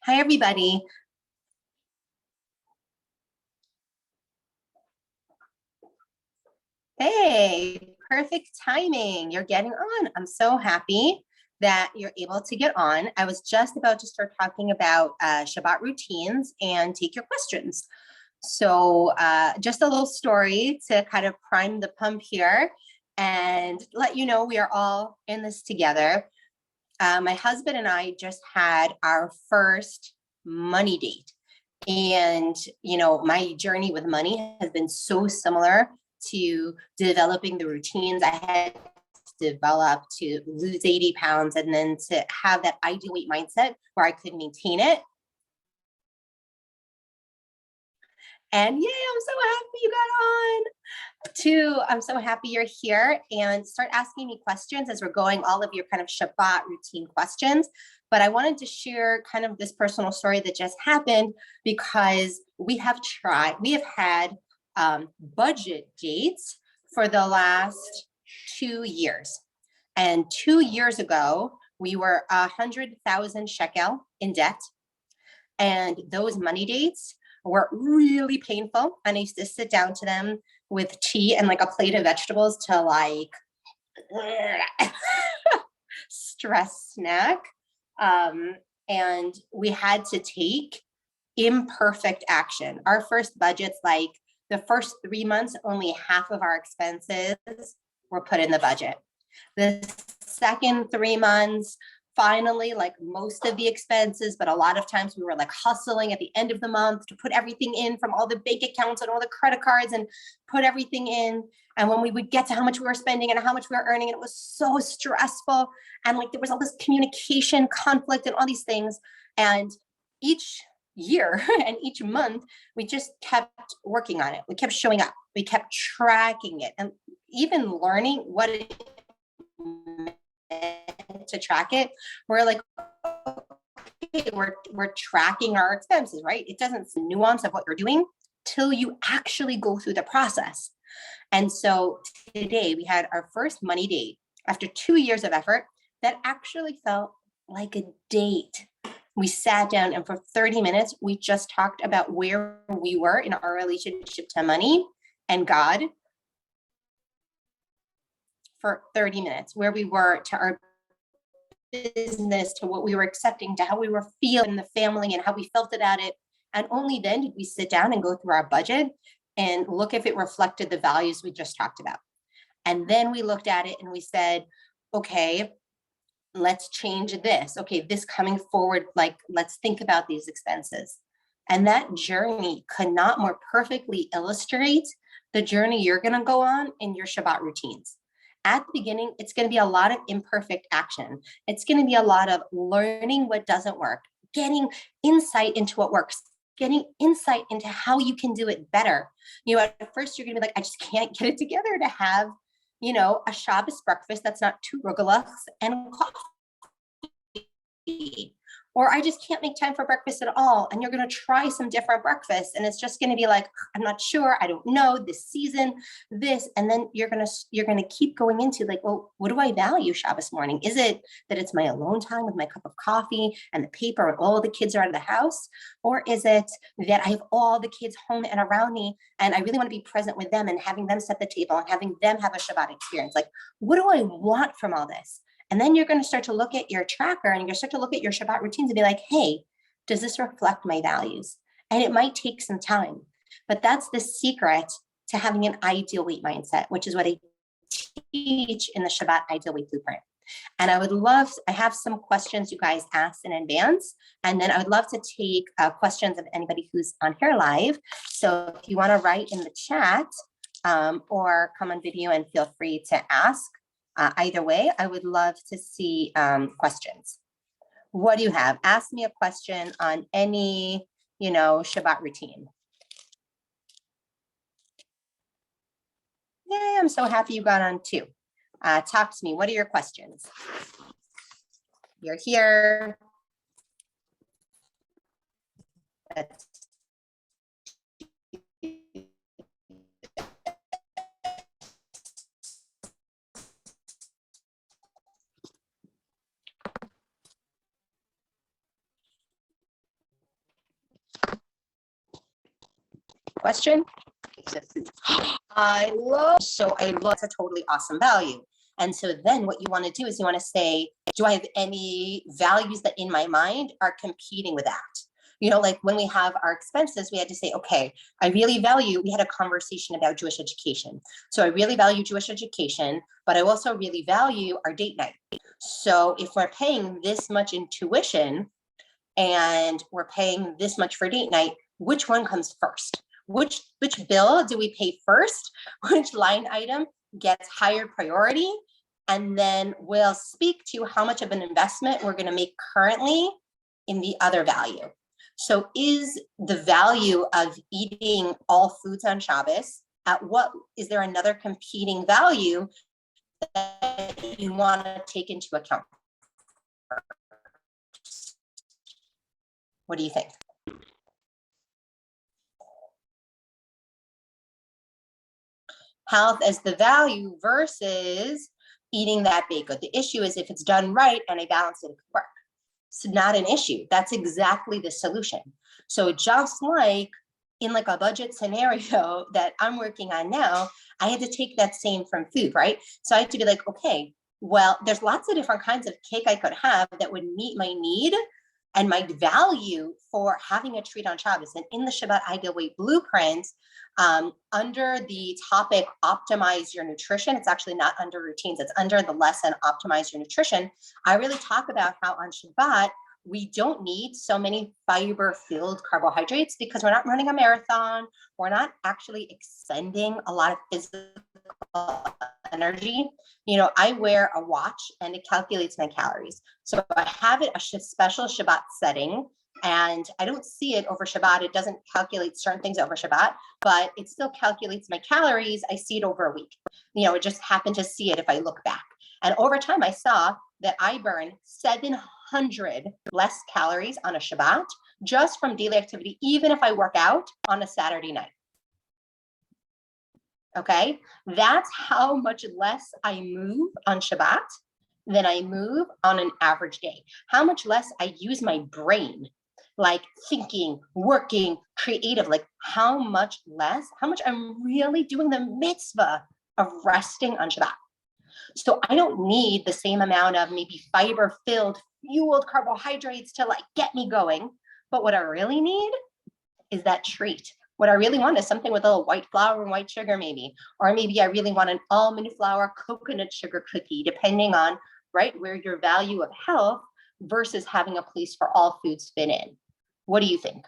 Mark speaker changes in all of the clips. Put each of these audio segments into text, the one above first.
Speaker 1: Hi, everybody. Hey, perfect timing. You're getting on. I'm so happy that you're able to get on. I was just about to start talking about Shabbat routines and take your questions. So just a little story to kind of prime the pump here and let you know we are all in this together. My husband and I just had our first money date. And, my journey with money has been so similar to developing the routines I had to develop to lose 80 pounds and then to have that ideal weight mindset where I could maintain it. And yay, I'm so happy you got on. Two, I'm so happy you're here and start asking me questions as we're going, all of your kind of Shabbat routine questions. But I wanted to share kind of this personal story that just happened because we have had budget dates for the last 2 years. And 2 years ago, we were 100,000 shekel in debt. And those money dates were really painful. And I used to sit down to them with tea and like a plate of vegetables to like stress snack. And we had to take imperfect action. Our first budget's like the first 3 months, only half of our expenses were put in the budget. The second 3 months, finally, like most of the expenses, but a lot of times we were like hustling at the end of the month to put everything in from all the bank accounts and all the credit cards and put everything in. And when we would get to how much we were spending and how much we were earning, and it was so stressful. And like there was all this communication conflict and all these things. And each year and each month, we just kept working on it. We kept showing up. We kept tracking it and even learning what it to track it. We're like, okay, we're tracking our expenses, right? It doesn't nuance of what you're doing till you actually go through the process. And so today we had our first money date after 2 years of effort that actually felt like a date. We sat down and for 30 minutes, we just talked about where we were in our relationship to money and God for 30 minutes, where we were to our business, to what we were accepting, to how we were feeling in the family and how we felt about it. And only then did we sit down and go through our budget and look if it reflected the values we just talked about. And then we looked at it and we said, okay, let's change this. Okay, this coming forward, like, let's think about these expenses. And that journey could not more perfectly illustrate the journey you're going to go on in your Shabbat routines. At the beginning, it's going to be a lot of imperfect action. It's going to be a lot of learning what doesn't work, getting insight into what works, getting insight into how you can do it better. At first you're going to be like, I just can't get it together to have, a Shabbos breakfast that's not 2 rugelachs and coffee. Or I just can't make time for breakfast at all. And you're going to try some different breakfasts. And it's just going to be like, I'm not sure. I don't know this season, this. And then you're going to keep going into like, well, what do I value Shabbos morning? Is it that it's my alone time with my cup of coffee and the paper and all the kids are out of the house? Or is it that I have all the kids home and around me and I really want to be present with them and having them set the table and having them have a Shabbat experience? Like, what do I want from all this? And then you're going to start to look at your tracker and you're going to start to look at your Shabbat routines and be like, hey, does this reflect my values? And it might take some time, but that's the secret to having an ideal weight mindset, which is what I teach in the Shabbat Ideal Weight Blueprint. And I have some questions you guys asked in advance. And then I would love to take questions of anybody who's on here live. So if you want to write in the chat or come on video and feel free to ask. Either way, I would love to see questions. What do you have? Ask me a question on any, Shabbat routine. Yay, I'm so happy you got on too. Talk to me. What are your questions? You're here. question. I love it's a totally awesome value. And so then what you want to do is you want to say, do I have any values that in my mind are competing with that? You know, like when we have our expenses, we had to say, okay, I really value, we had a conversation about Jewish education. So I really value Jewish education, but I also really value our date night. So if we're paying this much in tuition and we're paying this much for date night, which one comes first? Which bill do we pay first? Which line item gets higher priority? And then we'll speak to how much of an investment we're going to make currently in the other value. So is the value of eating all foods on Shabbos, is there another competing value that you want to take into account? What do you think? Health as the value versus eating that baked good. The issue is if it's done right and I balance it, it could work. It's not an issue. That's exactly the solution. So just like in like a budget scenario that I'm working on now, I had to take that same from food, right? So I had to be like, okay, well, there's lots of different kinds of cake I could have that would meet my need and my value for having a treat on Shabbos. And in the Shabbat Ideal Weight Blueprint, under the topic, optimize your nutrition, it's actually not under routines, it's under the lesson, optimize your nutrition. I really talk about how on Shabbat, we don't need so many fiber-filled carbohydrates because we're not running a marathon. We're not actually expending a lot of physical energy. You know, I wear a watch and it calculates my calories. So I have it a special Shabbat setting and I don't see it over Shabbat. It doesn't calculate certain things over Shabbat, but it still calculates my calories. I see it over a week. You know, it just happened to see it if I look back. And over time, I saw that I burn 700 less calories on a Shabbat just from daily activity, even if I work out on a Saturday night. Okay, that's how much less I move on Shabbat than I move on an average day. How much less I use my brain, like thinking, working, creative, like how much I'm really doing the mitzvah of resting on Shabbat. So I don't need the same amount of maybe fiber-filled, fueled carbohydrates to like get me going. But what I really need is that treat. What I really want is something with a little white flour and white sugar maybe, or maybe I really want an almond flour coconut sugar cookie, depending on right where your value of health versus having a place for all foods fit in. What do you think?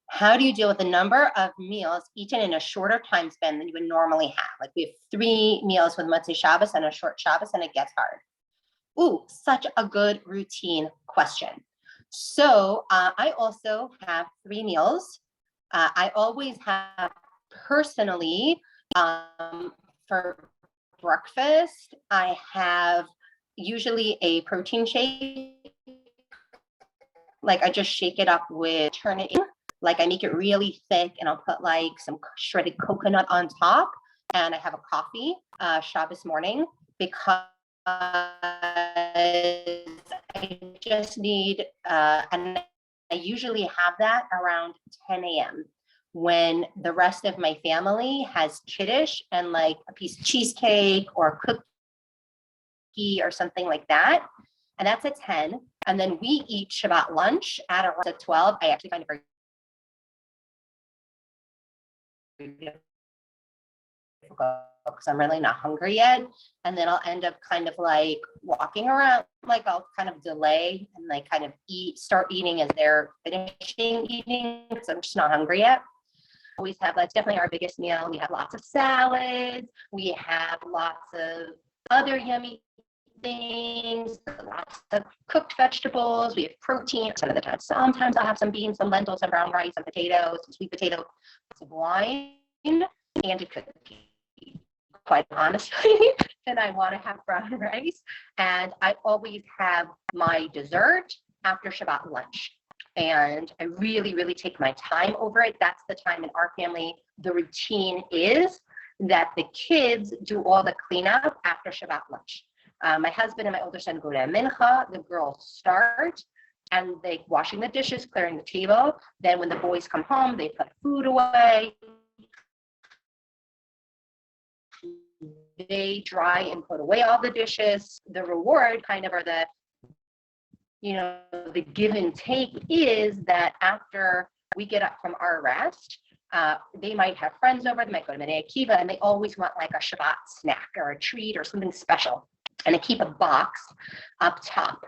Speaker 1: How do you deal with the number of meals eaten in a shorter time span than you would normally have? Like we have 3 meals with Motzei Shabbos and a short Shabbos, and it gets hard. Ooh, such a good routine question. So I also have 3 meals. I always have personally for breakfast, I have usually a protein shake. Like I just shake it up turn it in. Like I make it really thick and I'll put like some shredded coconut on top. And I have a coffee Shabbos morning because I just need, and I usually have that around 10 a.m. when the rest of my family has kiddush and like a piece of cheesecake or a cookie or something like that. And that's at 10. And then we eat Shabbat lunch at around 12. I actually find it very because I'm really not hungry yet. And then I'll end up kind of like walking around, like I'll kind of delay and like kind of start eating as they're finishing eating because I'm just not hungry yet. Always have, that's definitely our biggest meal. We have lots of salads. We have lots of other yummy things, lots of cooked vegetables. We have protein some of the time. Sometimes I'll have some beans, some lentils, some brown rice, some potatoes, some sweet potato, some wine, and a cookie. Quite honestly, and I want to have brown rice. And I always have my dessert after Shabbat lunch. And I really, really take my time over it. That's the time in our family. The routine is that the kids do all the cleanup after Shabbat lunch. My husband and my older son go to mincha. The girls start, and they washing the dishes, clearing the table. Then when the boys come home, they put food away. They dry and put away all the dishes. The reward kind of, or the, the give and take is that after we get up from our rest, they might have friends over, they might go to Bnei Akiva, and they always want like a Shabbat snack or a treat or something special. And I keep a box up top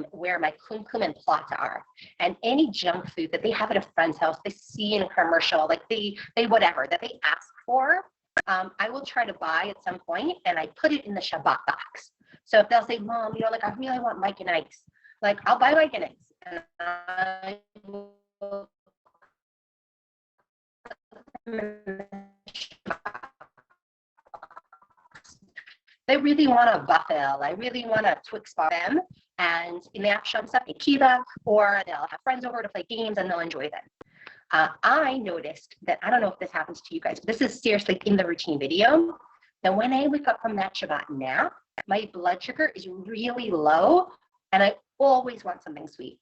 Speaker 1: where my kumkum and plata are. And any junk food that they have at a friend's house, they see in a commercial, like they whatever that they ask for, I will try to buy at some point, and I put it in the Shabbat box. So if they'll say, Mom, like I really want Mike and Ike's, like I'll buy Mike and Ike's. And I will they really want a waffle. I really want a Twix bar them, and they have some stuff in Kiva, or they'll have friends over to play games and they'll enjoy them. I noticed that, I don't know if this happens to you guys, but this is seriously in the routine video, that when I wake up from that Shabbat nap, my blood sugar is really low, and I always want something sweet.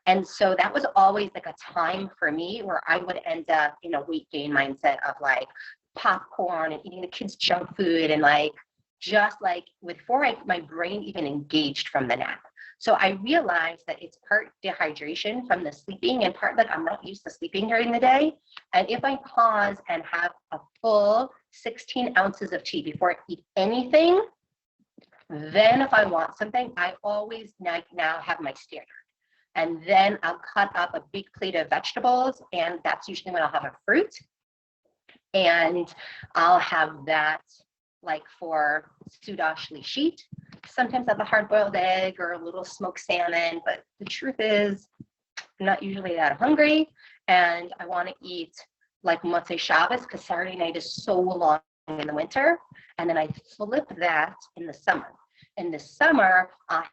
Speaker 1: And so that was always like a time for me where I would end up in a weight gain mindset of like popcorn and eating the kids' junk food, and like just like before my brain even engaged from the nap. So I realized that it's part dehydration from the sleeping and part like I'm not used to sleeping during the day. And if I pause and have a full 16 ounces of tea before I eat anything, then if I want something, I always now have my standard. And then I'll cut up a big plate of vegetables, and that's usually when I'll have a fruit. And I'll have that like for Suda Shlishit. Sometimes I have a hard-boiled egg or a little smoked salmon, but the truth is I'm not usually that hungry, and I want to eat like Motzei Shabbos because Saturday night is so long in the winter, and then I flip that in the summer. In the summer, I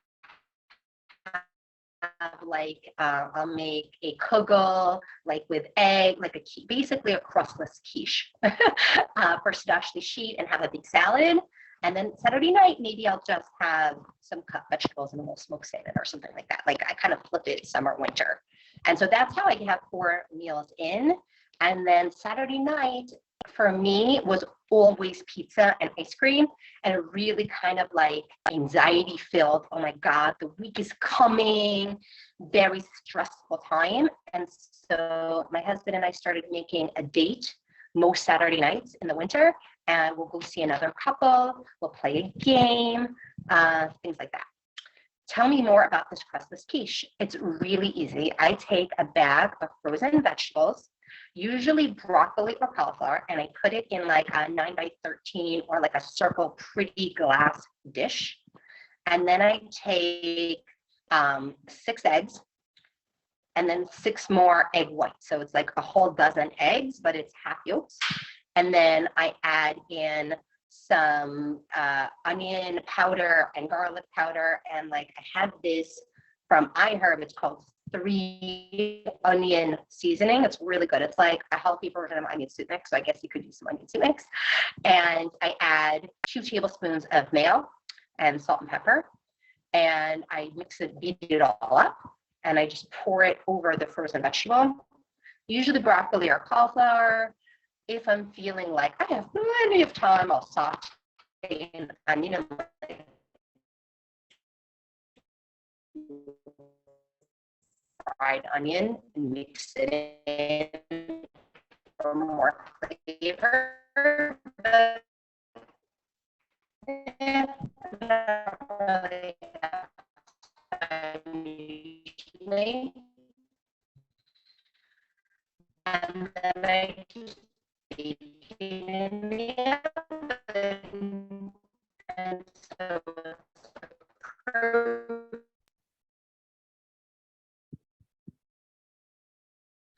Speaker 1: have like I'll make a kugel like with egg, like basically a crustless quiche for Suda Shlishit, and have a big salad. And then Saturday night, maybe I'll just have some cut vegetables and a little smoked salmon or something like that. Like I kind of flip it summer, winter. And so that's how I can have 4 meals in. And then Saturday night for me was always pizza and ice cream, and it really kind of like anxiety filled. Oh my God, the week is coming, very stressful time. And so my husband and I started making a date most Saturday nights in the winter, and we'll go see another couple, we'll play a game, things like that. Tell me more about this crustless quiche. It's really easy. I take a bag of frozen vegetables, usually broccoli or cauliflower, and I put it in like a 9x13 or like a circle pretty glass dish. And then I take 6 eggs, and then 6 more egg whites. So it's like a whole dozen eggs, but it's half yolks. And then I add in some onion powder and garlic powder. And like I have this from iHerb, it's called 3 onion seasoning. It's really good. It's like a healthy version of onion soup mix. So I guess you could use some onion soup mix. And I add 2 tablespoons of mayo and salt and pepper. And I beat it all up. And I just pour it over the frozen vegetable, usually broccoli or cauliflower. If I'm feeling like I have plenty of time, I'll saute an onion and fried onion and mix it in for more flavor. But usually, and then I just bake it in the oven, and so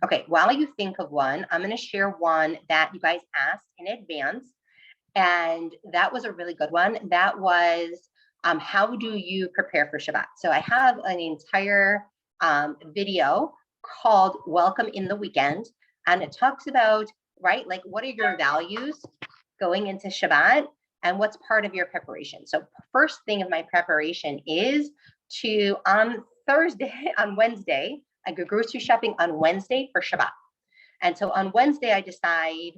Speaker 1: okay, while you think of one, I'm going to share one that you guys asked in advance, and that was a really good one. That was how do you prepare for Shabbat? So I have an entire video called Welcome in the Weekend, and it talks about, right, like what are your values going into Shabbat, And what's part of your preparation? So first thing of my preparation is to, on Wednesday, I go grocery shopping on Wednesday for Shabbat. And so on Wednesday, I decide,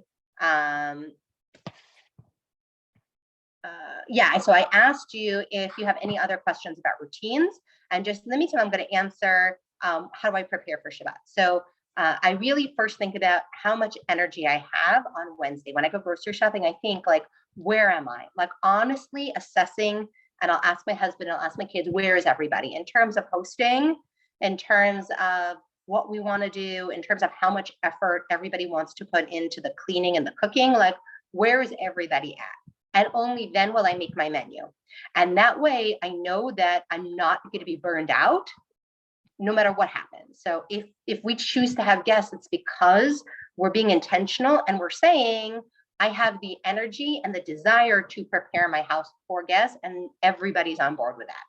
Speaker 1: so I asked you if you have any other questions about routines, and just in the meantime, I'm going to answer, how do I prepare for Shabbat? So I really first think about how much energy I have on Wednesday. When I go grocery shopping, I think like, where am I? Like honestly assessing, and I'll ask my husband, I'll ask my kids, where is everybody in terms of hosting, in terms of what we want to do, in terms of how much effort everybody wants to put into the cleaning and the cooking, like where is everybody at? And only then will I make my menu. And that way I know that I'm not going to be burned out no matter what happens. So if we choose to have guests, it's because we're being intentional and we're saying, I have the energy and the desire to prepare my house for guests, and everybody's on board with that.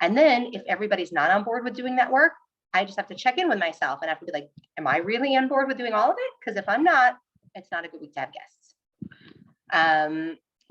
Speaker 1: And then if everybody's not on board with doing that work, I just have to check in with myself and I have to be like, am I really on board with doing all of it? Because if I'm not, it's not a good week to have guests.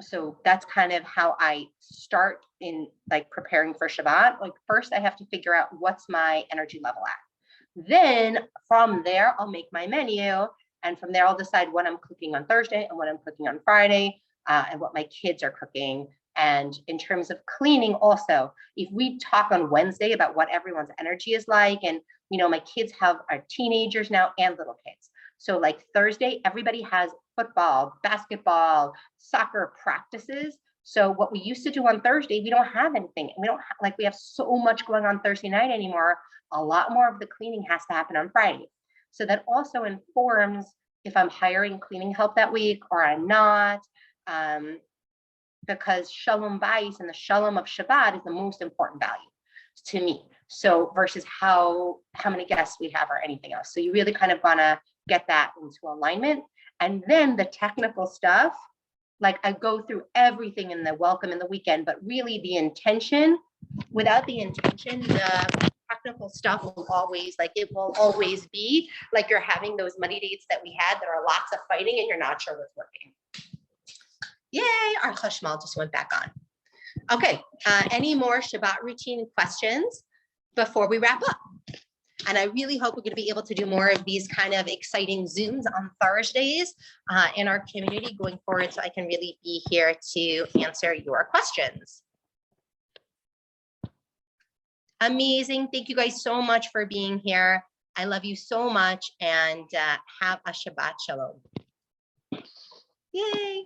Speaker 1: So that's kind of how I start in like preparing for Shabbat. Like first I have to figure out what's my energy level at. Then from there, I'll make my menu. And from there, I'll decide what I'm cooking on Thursday and what I'm cooking on Friday, and what my kids are cooking. And in terms of cleaning also, if we talk on Wednesday about what everyone's energy is like, and my kids are teenagers now and little kids. So like Thursday, everybody has football, basketball, soccer practices. So what we used to do on Thursday, we don't have anything. We don't we have so much going on Thursday night anymore. A lot more of the cleaning has to happen on Friday. So that also informs if I'm hiring cleaning help that week or I'm not, because Shalom Bayis and the Shalom of Shabbat is the most important value to me. So versus how many guests we have or anything else. So you really kind of wanna get that into alignment. And then the technical stuff, like I go through everything in the welcome and the weekend, but really the intention, without the intention, the technical stuff will always be like you're having those money dates that we had. There are lots of fighting and you're not sure what's working. Yay, our chashmal just went back on. Okay, any more Shabbat routine questions before we wrap up? And I really hope we're going to be able to do more of these kind of exciting Zooms on Thursdays in our community going forward, so I can really be here to answer your questions. Amazing. Thank you guys so much for being here. I love you so much, and have a Shabbat Shalom. Yay.